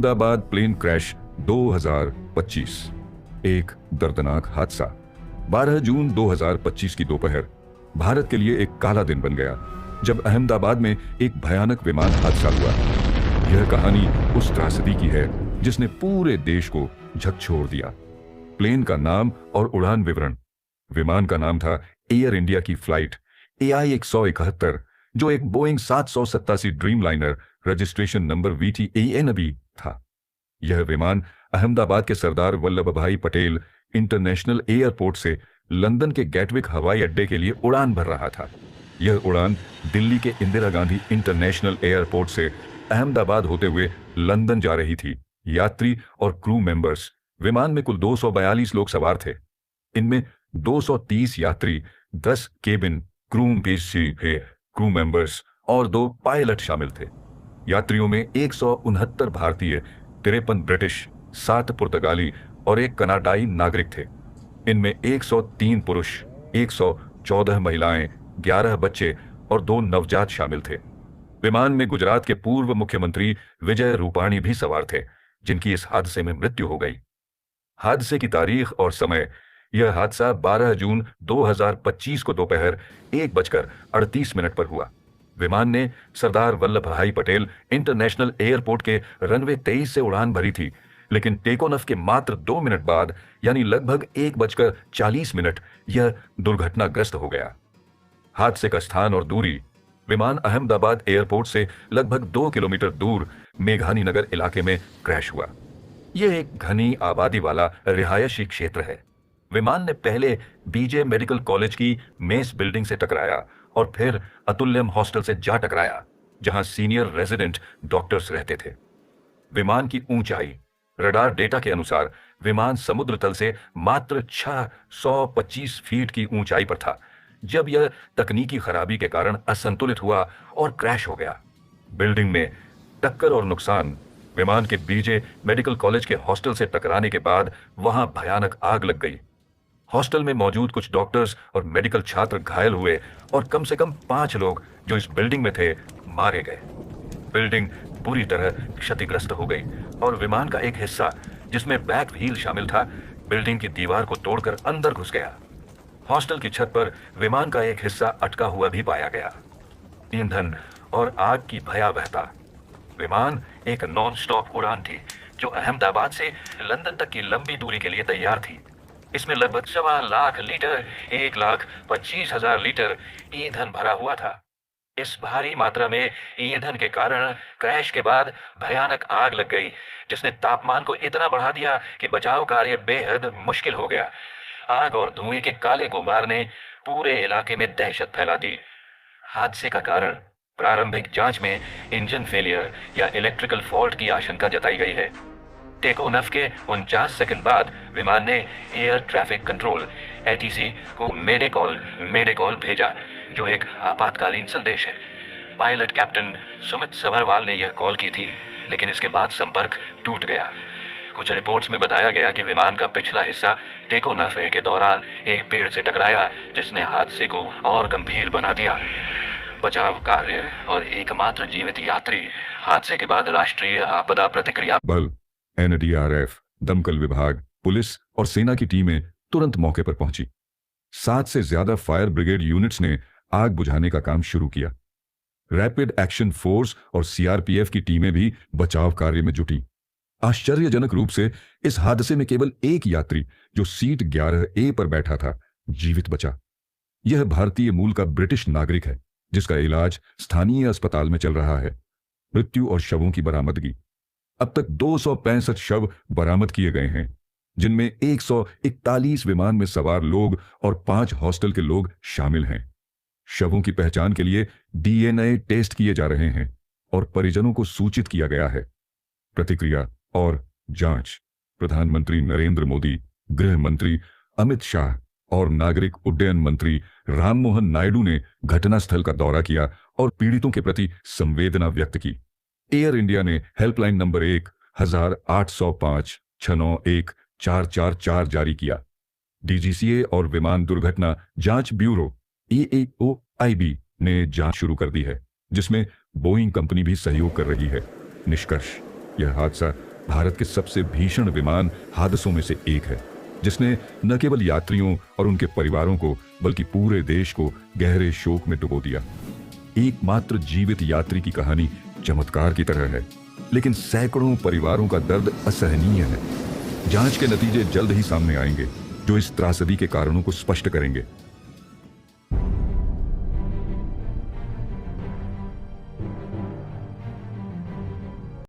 Ahmedabad plane crash 2025। एक दर्दनाक हादसा। 12 जून 2025 की दोपहर भारत के लिए एक काला दिन बन गया जब अहमदाबाद में एक भयानक विमान हादसा हुआ। यह कहानी उस त्रासदी की है जिसने पूरे देश को झकझोर दिया। प्लेन का नाम और उड़ान विवरण। विमान का नाम था एयर इंडिया की फ्लाइट AI 171, जो एक Boeing 787 Dreamliner registration number VTANB था। यह विमान अहमदाबाद के सरदार वल्लभ भाई पटेल इंटरनेशनल एयरपोर्ट से लंदन के गैटविक हवाई अड्डे के लिए उड़ान भर रहा था। यह उड़ान दिल्ली के इंदिरा गांधी इंटरनेशनल एयरपोर्ट से अहमदाबाद होते हुए लंदन जा रही थी। यात्री और क्रू मेंबर्स। विमान में कुल 242 लोग सवार थे। इनमें 230 यात्री, 10 केबिन क्रू मेंबर्स और 2 पायलट शामिल थे। यात्रियों में 169 भारतीय, 53 ब्रिटिश, 7 पुर्तगाली और 1 कनाडाई नागरिक थे। इनमें 103 पुरुष, 114 महिलाएं, 11 बच्चे और 2 नवजात शामिल थे। विमान में गुजरात के पूर्व मुख्यमंत्री विजय रूपाणी भी सवार थे, जिनकी इस हादसे में मृत्यु हो गई। हादसे की तारीख और समय। यह हादसा 12 जून 2025 को दोपहर 1:38 पर हुआ। विमान ने सरदार वल्लभ भाई पटेल इंटरनेशनल एयरपोर्ट के रनवे 23 से उड़ान भरी थी, लेकिन टेक ऑफ के मात्र 2 मिनट बाद यानी लगभग 1:40 यह दुर्घटनाग्रस्त हो गया। हादसे का स्थान और दूरी। विमान अहमदाबाद एयरपोर्ट से लगभग 2 किलोमीटर दूर मेघानी नगर इलाके में क्रैश हुआ। यह एक घनी आबादी वाला रिहायशी क्षेत्र है। विमान ने पहले BJ मेडिकल कॉलेज की मेस बिल्डिंग से टकराया और फिर अतुल्यम हॉस्टल से जा टकराया, जहां सीनियर रेजिडेंट डॉक्टर्स रहते थे। विमान की ऊंचाई। रडार डेटा के अनुसार विमान समुद्र तल से मात्र 625 फीट की ऊंचाई पर था जब यह तकनीकी खराबी के कारण असंतुलित हुआ और क्रैश हो गया। बिल्डिंग में टक्कर और नुकसान। विमान के BJ मेडिकल कॉलेज के हॉस्टल से टकराने के बाद वहां भयानक आग लग गई। हॉस्टल में मौजूद कुछ डॉक्टर्स और मेडिकल छात्र घायल हुए और कम से कम 5 लोग जो इस बिल्डिंग में थे मारे गए। बिल्डिंग पूरी तरह क्षतिग्रस्त हो गई और विमान का एक हिस्सा, जिसमें बैक व्हील शामिल था, बिल्डिंग की दीवार को तोड़कर अंदर घुस गया। हॉस्टल की छत पर विमान का एक हिस्सा अटका हुआ भी पाया गया। ईंधन और आग की भयावहता। विमान एक नॉन स्टॉप उड़ान थी जो अहमदाबाद से लंदन तक की लंबी दूरी के लिए तैयार थी। इसमें लगभग 1.25 लाख लीटर 1,25,000 लीटर ईंधन भरा हुआ था। इस भारी मात्रा में ईंधन के कारण क्रैश के बाद भयानक आग लग गई, जिसने तापमान को इतना बढ़ा दिया कि बचाव कार्य बेहद मुश्किल हो गया। आग और धुएं के काले गुबार ने पूरे इलाके में दहशत फैला दी। हादसे का कारण। प्रारंभिक जांच में इंजन फेलियर या इलेक्ट्रिकल फॉल्ट की आशंका जताई गई है। टेक ऑफ के 49 सेकंड बाद विमान ने एयर ट्रैफिक कंट्रोल ATC को मेडे कॉल भेजा, जो एक आपातकालीन संदेश है। पायलट कैप्टन सुमित सभरवाल ने यह कॉल की थी, लेकिन इसके बाद संपर्क टूट गया। कुछ रिपोर्ट्स में बताया गया कि विमान का पिछला हिस्सा टेक ऑफ के दौरान एक पेड़ से टकराया, जिसने हादसे को और गंभीर बना दिया। बचाव कार्य और एकमात्र जीवित यात्री। हादसे के बाद राष्ट्रीय आपदा प्रतिक्रिया बल, NDRF, दमकल विभाग, पुलिस और सेना की टीमें तुरंत मौके पर पहुंची। 7 से ज्यादा फायर ब्रिगेड यूनिट्स ने आग बुझाने का काम शुरू किया। रैपिड एक्शन फोर्स और CRPF की टीमें भी बचाव कार्य में जुटी। आश्चर्यजनक रूप से इस हादसे में केवल एक यात्री, जो सीट 11A पर बैठा था, जीवित बचा। यह भारतीय मूल का ब्रिटिश नागरिक है, जिसका इलाज स्थानीय अस्पताल में चल रहा है। मृत्यु और शवों की बरामदगी। अब तक 265 शव बरामद किए गए हैं, जिनमें 141 विमान में सवार लोग और 5 हॉस्टल के लोग शामिल हैं। शवों की पहचान के लिए DNA टेस्ट किए जा रहे हैं और परिजनों को सूचित किया गया है। प्रतिक्रिया और जांच। प्रधानमंत्री नरेंद्र मोदी, गृह मंत्री अमित शाह और नागरिक उड्डयन मंत्री राममोहन नायडू ने घटनास्थल का दौरा किया और पीड़ितों के प्रति संवेदना व्यक्त की। एयर इंडिया ने हेल्पलाइन नंबर 1805-691-444 जारी किया। DGCA और विमान दुर्घटना जांच ब्यूरो AAOIB ने जांच शुरू कर दी है, जिसमें बोइंग कंपनी भी सहयोग कर रही है। निष्कर्ष। यह हादसा भारत के सबसे भीषण विमान हादसों में से एक है, जिसने न केवल यात्रियों और उनके परिवारों को बल्कि पूरे देश को गहरे शोक में डुबो दिया। एकमात्र जीवित यात्री की कहानी चमत्कार की तरह है, लेकिन सैकड़ों परिवारों का दर्द असहनीय है। जांच के नतीजे जल्द ही सामने आएंगे, जो इस त्रासदी के कारणों को स्पष्ट करेंगे।